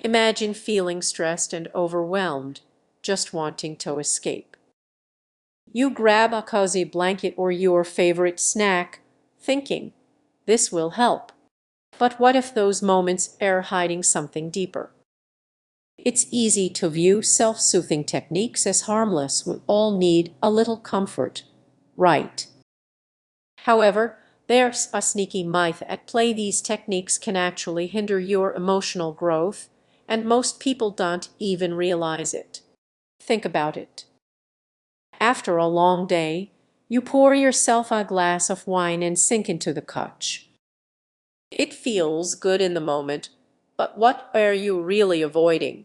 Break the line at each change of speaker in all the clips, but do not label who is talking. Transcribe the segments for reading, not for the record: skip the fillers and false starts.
Imagine feeling stressed and overwhelmed, just wanting to escape. You grab a cozy blanket or your favorite snack, thinking, this will help. But what if those moments are hiding something deeper? It's easy to view self-soothing techniques as harmless. We all need a little comfort, right? However, there's a sneaky myth at play. These techniques can actually hinder your emotional growth, and most people don't even realize it. Think about it. After a long day, you pour yourself a glass of wine and sink into the couch. It feels good in the moment, but what are you really avoiding?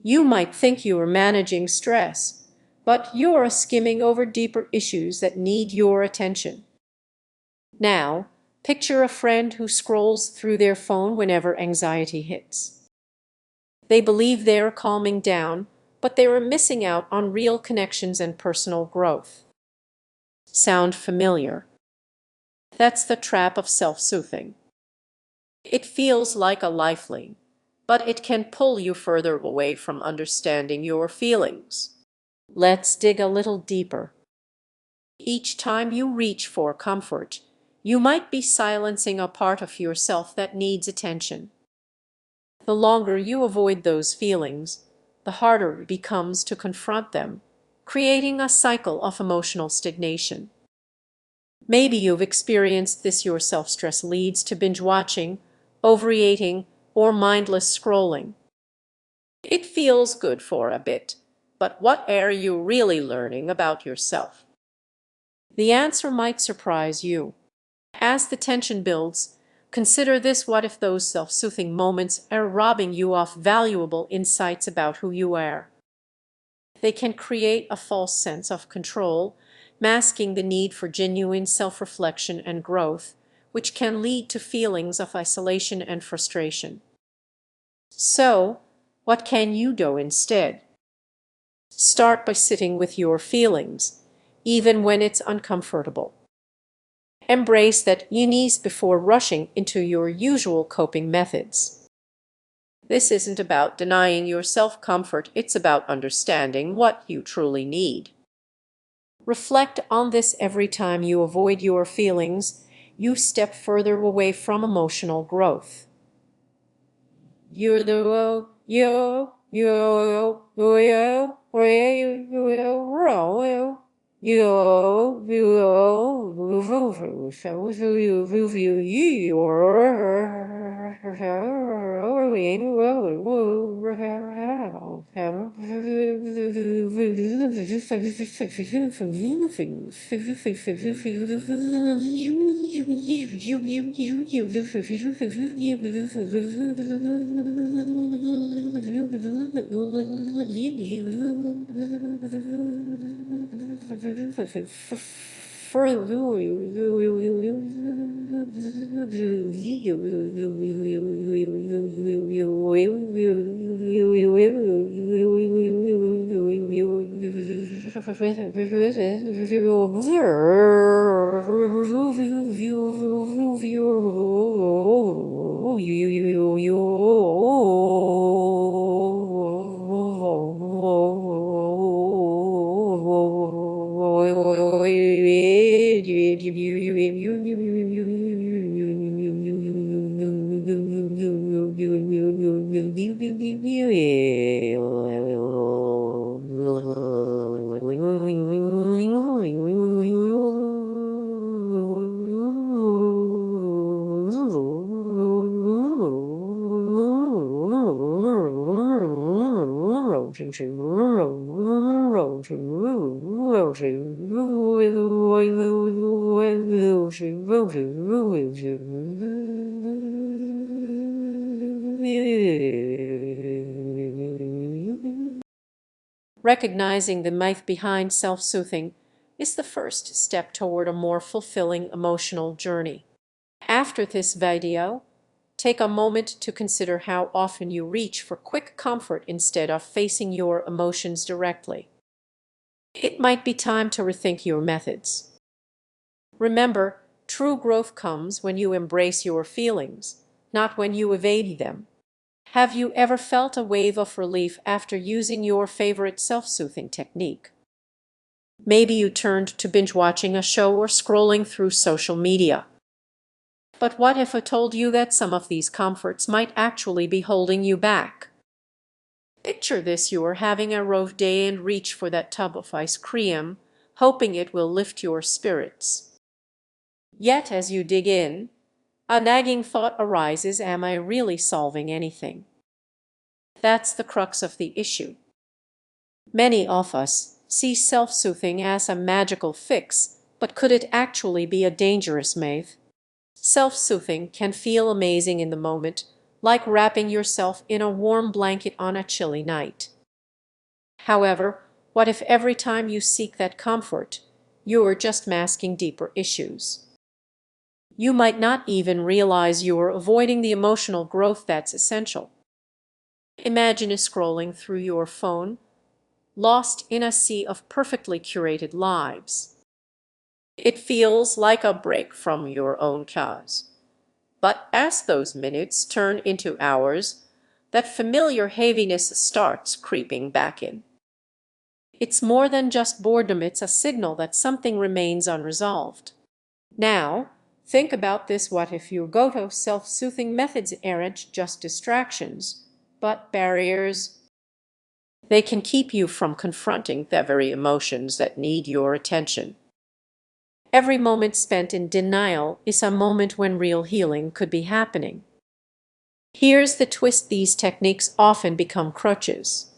You might think you are managing stress, but you're skimming over deeper issues that need your attention. Now, picture a friend who scrolls through their phone whenever anxiety hits. They believe they're calming down, but they are missing out on real connections and personal growth. Sound familiar? That's the trap of self-soothing. It feels like a lifeline, but it can pull you further away from understanding your feelings. Let's dig a little deeper. Each time you reach for comfort, you might be silencing a part of yourself that needs attention. The longer you avoid those feelings, the harder it becomes to confront them, creating a cycle of emotional stagnation. Maybe you've experienced this yourself. Stress leads to binge watching, overeating, or mindless scrolling. It feels good for a bit, but what are you really learning about yourself? The answer might surprise you. As the tension builds, consider this: what if those self-soothing moments are robbing you of valuable insights about who you are? They can create a false sense of control, masking the need for genuine self-reflection and growth, which can lead to feelings of isolation and frustration. So, what can you do instead? Start by sitting with your feelings, even when it's uncomfortable. Embrace that unease before rushing into your usual coping methods. This isn't about denying yourself comfort, it's about understanding what you truly need. Reflect on this: every time you avoid your feelings, you step further away from emotional growth. You're the Recognizing the myth behind self-soothing is the first step toward a more fulfilling emotional journey. After this video, take a moment to consider how often you reach for quick comfort instead of facing your emotions directly. It might be time to rethink your methods. Remember, true growth comes when you embrace your feelings, not when you evade them. Have you ever felt a wave of relief after using your favorite self-soothing technique? Maybe you turned to binge watching a show or scrolling through social media. But what if I told you that some of these comforts might actually be holding you back? Picture this: you are having a rough day and reach for that tub of ice cream, hoping it will lift your spirits. Yet as you dig in, a nagging thought arises: am I really solving anything? That's the crux of the issue. Many of us see self-soothing as a magical fix, but could it actually be a dangerous myth? Self-soothing can feel amazing in the moment, like wrapping yourself in a warm blanket on a chilly night. However, what if every time you seek that comfort, you're just masking deeper issues? You might not even realize you're avoiding the emotional growth that's essential. Imagine scrolling through your phone, lost in a sea of perfectly curated lives. It feels like a break from your own chaos. But as those minutes turn into hours, that familiar heaviness starts creeping back in. It's more than just boredom, it's a signal that something remains unresolved. Now, think about this: what if your go-to self-soothing methods aren't just distractions, but barriers? They can keep you from confronting the very emotions that need your attention. Every moment spent in denial is a moment when real healing could be happening. Here's the twist: these techniques often become crutches.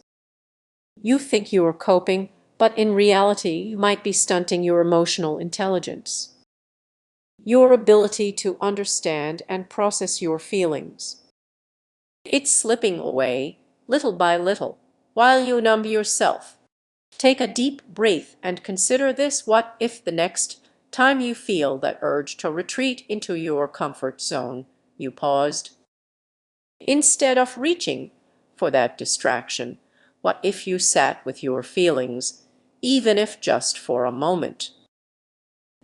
You think you are coping, but in reality, you might be stunting your emotional intelligence, your ability to understand and process your feelings. It's slipping away, little by little, while you numb yourself. Take a deep breath and consider this: what if the next time you feel that urge to retreat into your comfort zone, you paused? Instead of reaching for that distraction, what if you sat with your feelings, even if just for a moment?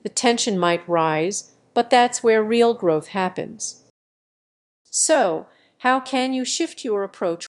The tension might rise, but that's where real growth happens. So, how can you shift your approach